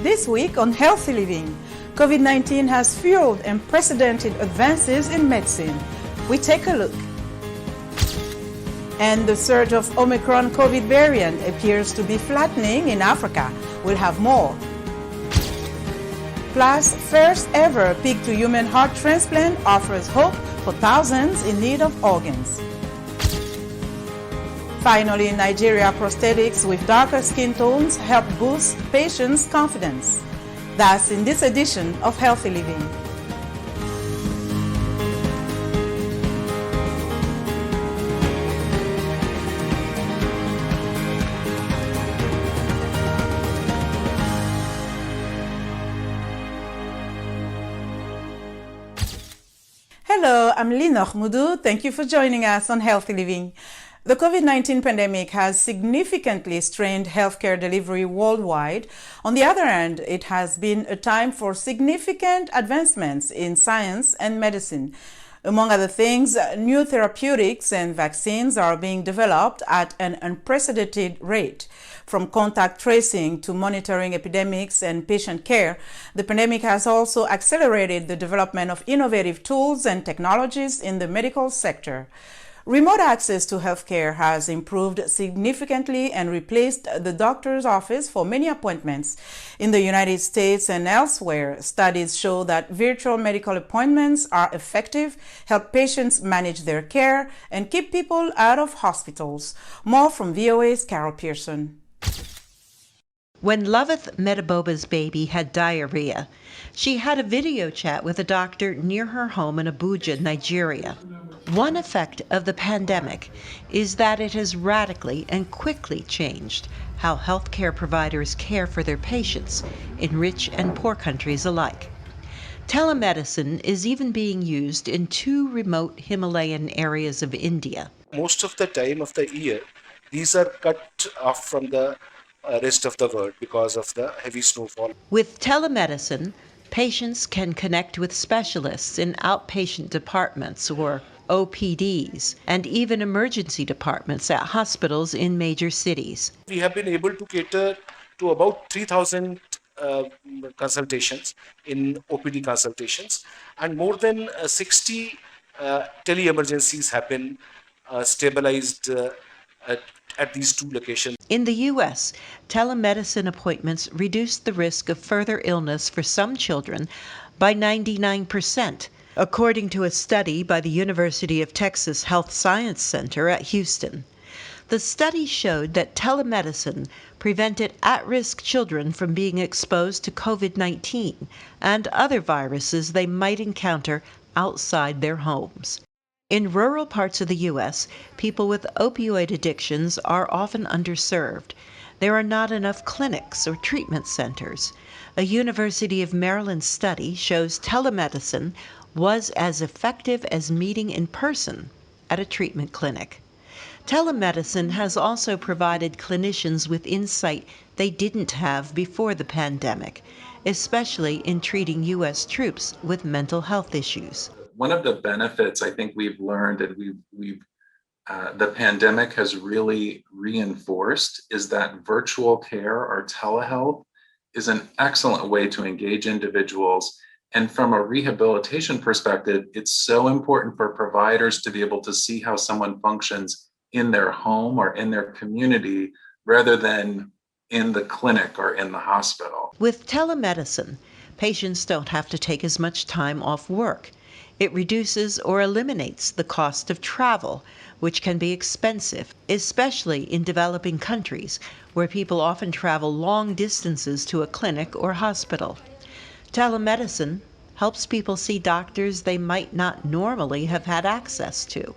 This week on Healthy Living, COVID-19 has fueled unprecedented advances in medicine. We take a look. And the surge of Omicron COVID variant appears to be flattening in Africa. We'll have more. Plus, first ever pig-to-human heart transplant offers hope for thousands in need of organs. Finally, in Nigeria, prosthetics with darker skin tones help boost patients' confidence. That's in this edition of Healthy Living. Hello, I'm Linor Moudou. Thank you for joining us on Healthy Living. The COVID-19 pandemic has significantly strained healthcare delivery worldwide. On the other hand, it has been a time for significant advancements in science and medicine. Among other things, new therapeutics and vaccines are being developed at an unprecedented rate. From contact tracing to monitoring epidemics and patient care, the pandemic has also accelerated the development of innovative tools and technologies in the medical sector. Remote access to healthcare has improved significantly and replaced the doctor's office for many appointments. In the United States and elsewhere, studies show that virtual medical appointments are effective, help patients manage their care, and keep people out of hospitals. More from VOA's Carol Pearson. When Loveth Metaboba's baby had diarrhea, she had a video chat with a doctor near her home in Abuja, Nigeria. One effect of the pandemic is that it has radically and quickly changed how healthcare providers care for their patients in rich and poor countries alike. Telemedicine is even being used in 2 remote Himalayan areas of India. Most of the time of the year, these are cut off from the rest of the world because of the heavy snowfall. With telemedicine, patients can connect with specialists in outpatient departments or OPDs and even emergency departments at hospitals in major cities. We have been able to cater to about 3,000 consultations in OPD consultations, and more than 60 tele-emergencies have been stabilized at these 2 locations. In the U.S., telemedicine appointments reduced the risk of further illness for some children by 99%, according to a study by the University of Texas Health Science Center at Houston. The study showed that telemedicine prevented at-risk children from being exposed to COVID-19 and other viruses they might encounter outside their homes. In rural parts of the U.S., people with opioid addictions are often underserved. There are not enough clinics or treatment centers. A University of Maryland study shows telemedicine was as effective as meeting in person at a treatment clinic. Telemedicine has also provided clinicians with insight they didn't have before the pandemic, especially in treating U.S. troops with mental health issues. One of the benefits I think we've learned and the pandemic has really reinforced is that virtual care or telehealth is an excellent way to engage individuals. And from a rehabilitation perspective, it's so important for providers to be able to see how someone functions in their home or in their community rather than in the clinic or in the hospital. With telemedicine, patients don't have to take as much time off work. It reduces or eliminates the cost of travel, which can be expensive, especially in developing countries where people often travel long distances to a clinic or hospital. Telemedicine helps people see doctors they might not normally have had access to.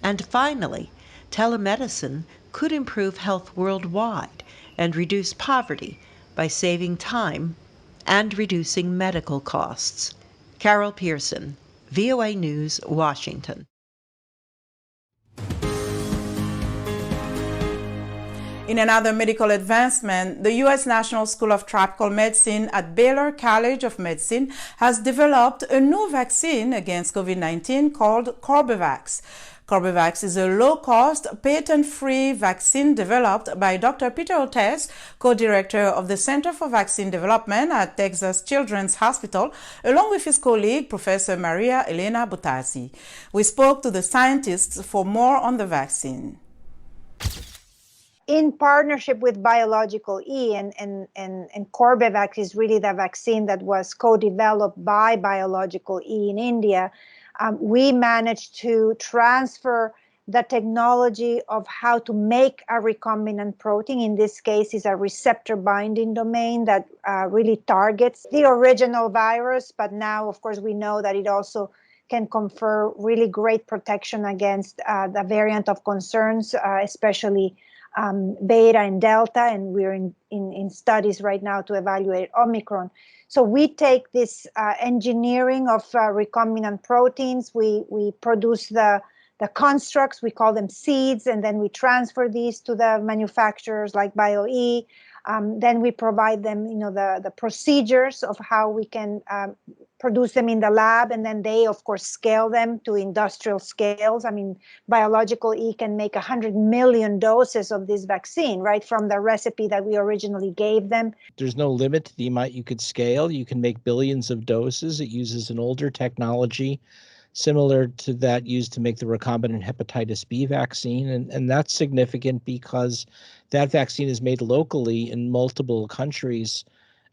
And finally, telemedicine could improve health worldwide and reduce poverty by saving time and reducing medical costs. Carol Pearson, VOA News, Washington. In another medical advancement, the U.S. National School of Tropical Medicine at Baylor College of Medicine has developed a new vaccine against COVID-19 called Corbevax. Corbevax is a low-cost, patent-free vaccine developed by Dr. Peter Otes, co-director of the Center for Vaccine Development at Texas Children's Hospital, along with his colleague, Professor Maria Elena Bottazzi. We spoke to the scientists for more on the vaccine. In partnership with Biological E, and Corbevax is really the vaccine that was co-developed by Biological E in India, we managed to transfer the technology of how to make a recombinant protein. In this case, is a receptor binding domain that really targets the original virus. But now, of course, we know that it also can confer really great protection against the variant of concerns, especially Beta and Delta, and we're in studies right now to evaluate Omicron. So we take this engineering of recombinant proteins, we produce the constructs, we call them seeds, and then we transfer these to the manufacturers like BioE. Then we provide them, the procedures of how we can produce them in the lab, and then they, of course, scale them to industrial scales. I mean, Biological E can make 100 million doses of this vaccine, right, from the recipe that we originally gave them. There's no limit to the amount you could scale. You can make billions of doses. It uses an older technology similar to that used to make the recombinant hepatitis B vaccine. And that's significant because that vaccine is made locally in multiple countries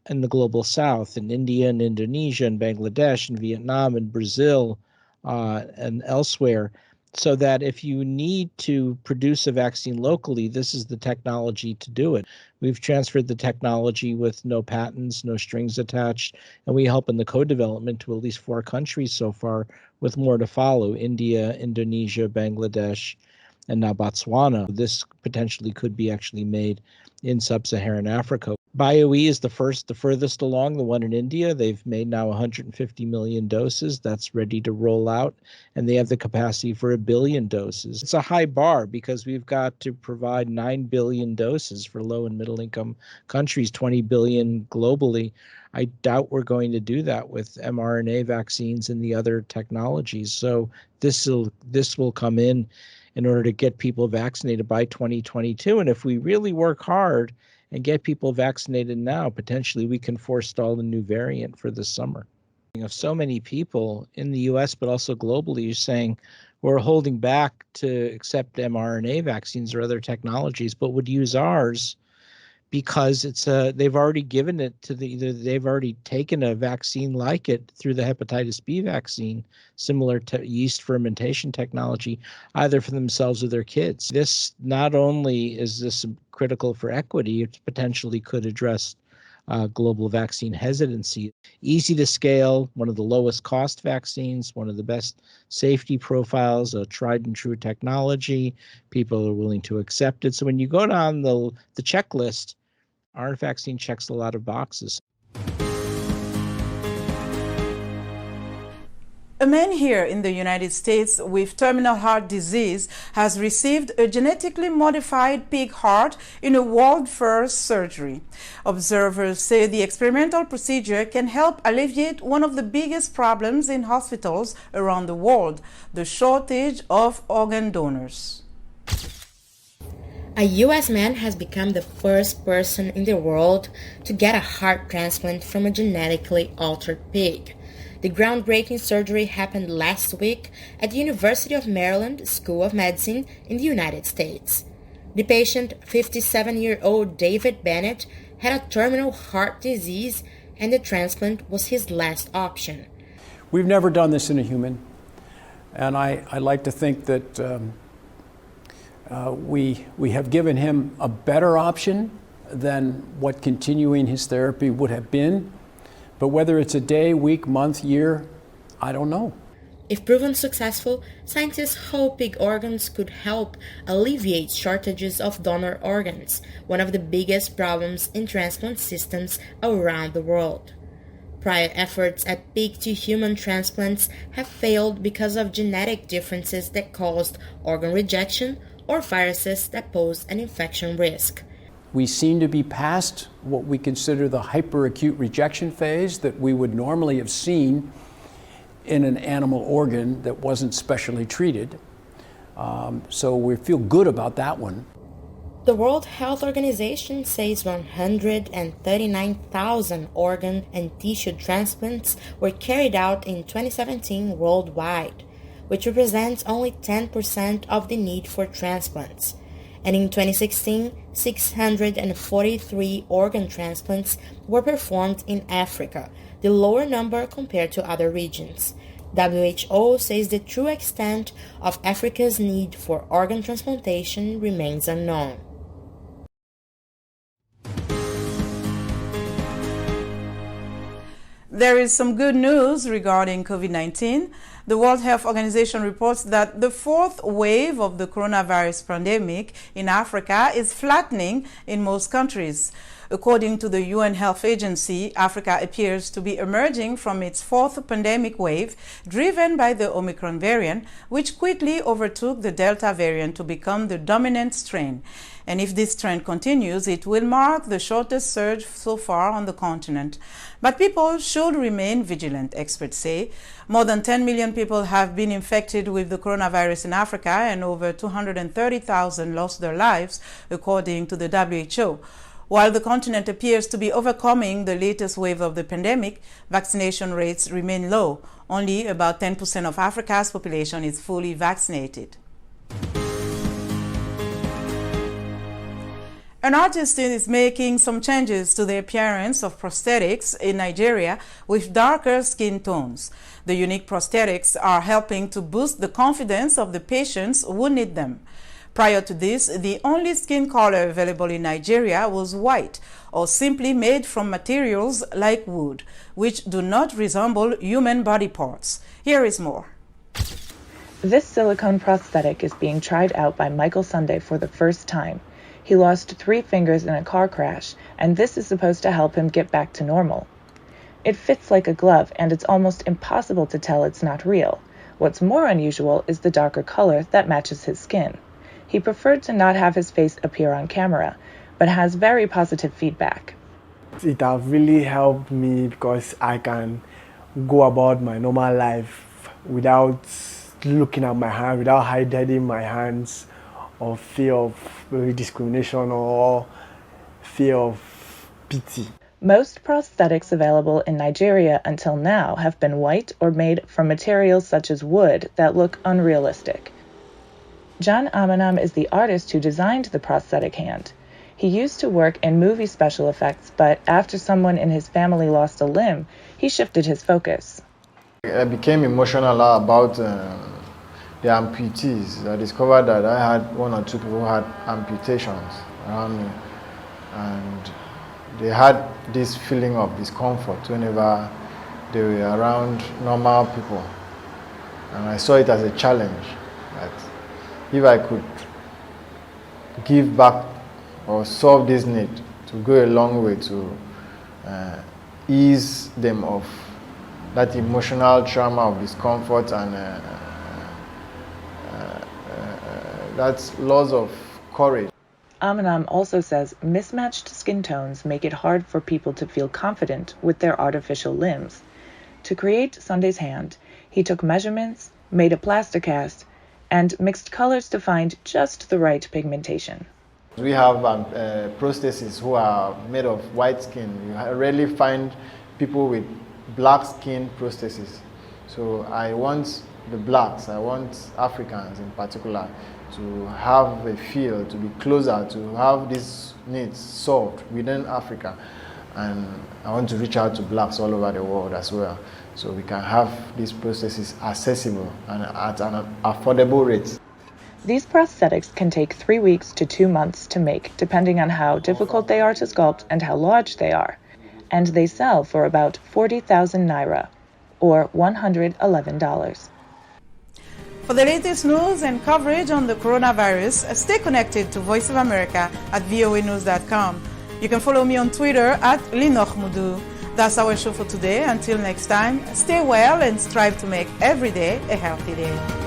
in the global south, in India and Indonesia and Bangladesh and Vietnam and Brazil and elsewhere, so that if you need to produce a vaccine locally, this is the technology to do it. We've transferred the technology with no patents, no strings attached, and we help in the co-development to at least 4 countries so far, with more to follow: India, Indonesia, Bangladesh, and now Botswana. This potentially could be actually made in sub-Saharan Africa. BioE is the furthest along, the one in India. They've made now 150 million doses. That's ready to roll out, and they have the capacity for 1 billion doses. It's a high bar because we've got to provide 9 billion doses for low and middle income countries, 20 billion globally. I doubt we're going to do that with mRNA vaccines and the other technologies. So this will come in order to get people vaccinated by 2022. And if we really work hard and get people vaccinated now, potentially we can forestall a new variant for this summer. Of so many people in the US, but also globally, saying we're holding back to accept mRNA vaccines or other technologies, but would use ours because they've already given it to they've already taken a vaccine like it through the hepatitis B vaccine, similar to yeast fermentation technology, either for themselves or their kids. This not only is this critical for equity, it potentially could address global vaccine hesitancy. Easy to scale, one of the lowest cost vaccines, one of the best safety profiles, a tried and true technology. People are willing to accept it. So when you go down the checklist, our vaccine checks a lot of boxes. A man here in the United States with terminal heart disease has received a genetically modified pig heart in a world-first surgery. Observers say the experimental procedure can help alleviate one of the biggest problems in hospitals around the world, the shortage of organ donors. A U.S. man has become the first person in the world to get a heart transplant from a genetically altered pig. The groundbreaking surgery happened last week at the University of Maryland School of Medicine in the United States. The patient, 57-year-old David Bennett, had a terminal heart disease, and the transplant was his last option. We've never done this in a human, and I like to think that we have given him a better option than what continuing his therapy would have been. But whether it's a day, week, month, year, I don't know. If proven successful, scientists hope pig organs could help alleviate shortages of donor organs, one of the biggest problems in transplant systems around the world. Prior efforts at pig-to-human transplants have failed because of genetic differences that caused organ rejection or viruses that pose an infection risk. We seem to be past what we consider the hyperacute rejection phase that we would normally have seen in an animal organ that wasn't specially treated. So we feel good about that one. The World Health Organization says 139,000 organ and tissue transplants were carried out in 2017 worldwide, which represents only 10% of the need for transplants. And in 2016, 643 organ transplants were performed in Africa, the lower number compared to other regions. WHO says the true extent of Africa's need for organ transplantation remains unknown. There is some good news regarding COVID-19. The World Health Organization reports that the fourth wave of the coronavirus pandemic in Africa is flattening in most countries. According to the UN Health Agency, Africa appears to be emerging from its fourth pandemic wave, driven by the Omicron variant, which quickly overtook the Delta variant to become the dominant strain. And if this trend continues, it will mark the shortest surge so far on the continent. But people should remain vigilant, experts say. More than 10 million people have been infected with the coronavirus in Africa, and over 230,000 lost their lives, according to the WHO. While the continent appears to be overcoming the latest wave of the pandemic, vaccination rates remain low. Only about 10% of Africa's population is fully vaccinated. An artist is making some changes to the appearance of prosthetics in Nigeria with darker skin tones. The unique prosthetics are helping to boost the confidence of the patients who need them. Prior to this, the only skin color available in Nigeria was white, or simply made from materials like wood, which do not resemble human body parts. Here is more. This silicone prosthetic is being tried out by Michael Sunday for the first time. He lost 3 fingers in a car crash, and this is supposed to help him get back to normal. It fits like a glove, and it's almost impossible to tell it's not real. What's more unusual is the darker color that matches his skin. He preferred to not have his face appear on camera, but has very positive feedback. It has really helped me because I can go about my normal life without looking at my hand, without hiding my hands, or fear of discrimination or fear of pity. Most prosthetics available in Nigeria until now have been white or made from materials such as wood that look unrealistic. John Aminam is the artist who designed the prosthetic hand. He used to work in movie special effects, but after someone in his family lost a limb, he shifted his focus. I became emotional about the amputees. I discovered that I had 1 or 2 people who had amputations around me, and they had this feeling of discomfort whenever they were around normal people. And I saw it as a challenge, that if I could give back or solve this need, to go a long way to ease them of that emotional trauma of discomfort and that loss of courage. Aminam also says mismatched skin tones make it hard for people to feel confident with their artificial limbs. To create Sunday's hand, he took measurements, made a plaster cast, and mixed colors to find just the right pigmentation. We have prostheses who are made of white skin. You rarely find people with black skin prostheses. So I want the blacks, I want Africans in particular, to have a feel, to be closer, to have these needs solved within Africa. And I want to reach out to blacks all over the world as well, so we can have these processes accessible and at an affordable rate. These prosthetics can take 3 weeks to 2 months to make, depending on how difficult they are to sculpt and how large they are. And they sell for about 40,000 naira, or $111. For the latest news and coverage on the coronavirus, stay connected to Voice of America at voanews.com. You can follow me on Twitter at @linochmudu. That's our show for today. Until next time, stay well and strive to make every day a healthy day.